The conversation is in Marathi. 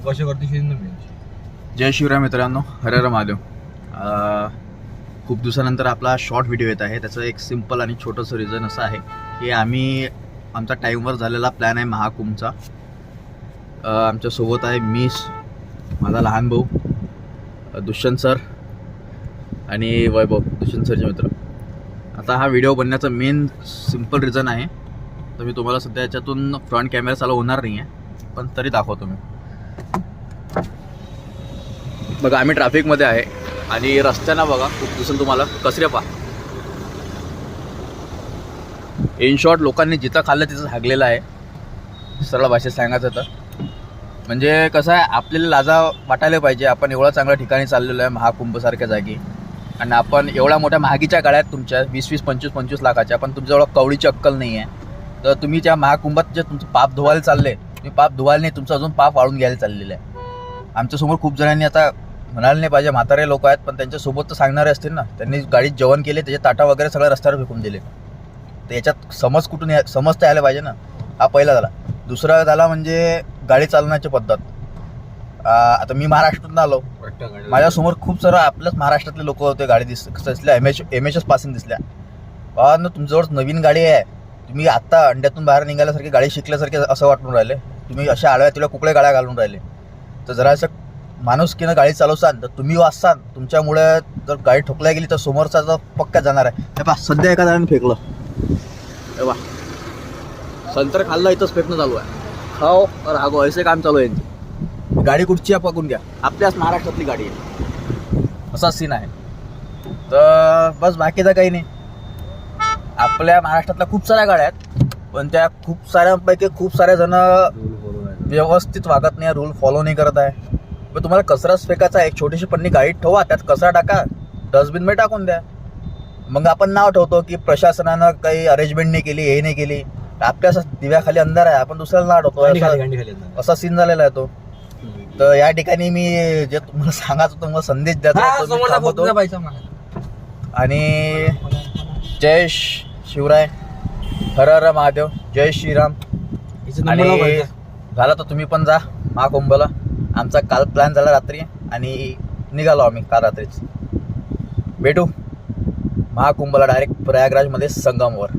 कशा करते जय शिवराय मित्रांनो, हर हर महादेव. खूप दिवसानंतर आपला शॉर्ट व्हिडिओ येत आहे. त्याचं एक सिंपल आणि छोटंसं रिझन असं आहे की आमचा टाईमवर झालेला प्लॅन आहे महाकुंभचा. आमच्यासोबत आहे मी, माझा लहान भाऊ दुष्यंत सर आणि वैभव, दुष्यंत सरचे मित्र. आता हा व्हिडिओ बनण्याचं मेन सिंपल रिझन आहे, तर मी तुम्हाला सध्या याच्यातून फ्रंट कॅमेरा चालू होणार नाही आहे, पण तरी दाखवतो मी. बघा, आम्ही ट्रॅफिकमध्ये आहे आणि रस्त्यानं बघा खूप दिसून तुम्हाला कचऱ्या पहा. इन शॉर्ट लोकांनी जिथं खाल्लं तिथं हागलेलं आहे, सरळ भाषेत सांगायचं तर. म्हणजे कसं आहे, आपल्याला लाजा वाटायला पाहिजे. आपण एवढ्या चांगल्या ठिकाणी चाललेलो आहे महाकुंभसारख्या जागी, आणि आपण एवढ्या मोठ्या महागीच्या गाड्या आहेत तुमच्या 20-20, 25-25 लाखाच्या, पण तुमच्याजवळ कवडीची अक्कल नाही आहे. तर तुम्ही त्या महाकुंभात जे तुमचं पाप धुवायला चालले, तुम्ही पाप धुवायला नाही, तुमचं अजून पाप वाढून घ्यायला चाललेलं आहे. आमच्यासमोर खूप जणांनी आता म्हणायला नाही पाहिजे, म्हातारे लोक आहेत, पण त्यांच्यासोबत तर सांगणारे असतील ना. त्यांनी गाडीत जेवण केले, त्याचे ताटा वगैरे सगळं रस्त्यावर फेकून दिले. तर याच्यात समज कुठून समजता यायला पाहिजे ना. हा पहिला झाला. दुसरा झाला म्हणजे गाडी चालवण्याची पद्धत. आता मी महाराष्ट्रातून आलो, माझ्यासमोर खूप सारं आपल्याच महाराष्ट्रातले लोक होते. गाडी दिसल्या एम-एच-एस पासिंग दिसल्या. ना तुमच्याजवळ नवीन गाडी आहे, तुम्ही आत्ता अंड्यातून बाहेर निघाल्यासारखी गाडी शिकल्यासारखे असं वाटून राहिले. तुम्ही अशा आडव्या तिला कुकडे गाड्या घालून राहिले. तर जरा असं माणुसकीनं गाडी चालवसान तर तुम्ही वाचसान. तुमच्यामुळे जर गाडी ठोकल्या गेली तर समोरचा तर पक्का जाणार आहे. हे पहा, सध्या एका जणांनी फेकलं. हे पहा, संतर खाल्लं, इथंच फेकणं चालू आहे. खाओ और हागो, असे काम चालू आहे. गाडी कुठची आहे बघून घ्या, आपल्याच महाराष्ट्रातली गाडी आहे. असा सीन आहे. तर बस, बाकीचं काही नाही. आपल्या महाराष्ट्रातल्या खूप साऱ्या गाड्या आहेत, पण त्या खूप साऱ्यांपैकी खूप सारे जण व्यवस्थित वागत नाही, रूल फॉलो नाही करत आहे. पण तुम्हाला कचराच फेकायचा, एक छोटीशी पन्नी गाडीत ठेवा, त्यात कचरा टाका, डस्टबिनमध्ये टाकून द्या. मग आपण नाव ठेवतो की प्रशासनानं काही अरेंजमेंट नाही केली, हे नाही केली. आपल्या दिव्याखाली अंधार आहे, आपण दुसऱ्याला नाव ठेवतो. असा सीन झालेला आहे तो. तर या ठिकाणी मी जे तुम्हाला सांगायचं होतं, मला संदेश द्यायचा. आणि जय शिवराय, हर हर महादेव, जय श्रीराम. आणि झालं तर तुम्ही पण जा महाकुंभला. आमचा काल प्लॅन झाला रात्री, आणि निघालो आम्ही काल रात्रीच. भेटू महाकुंभला डायरेक्ट प्रयागराजमध्ये संगमवर.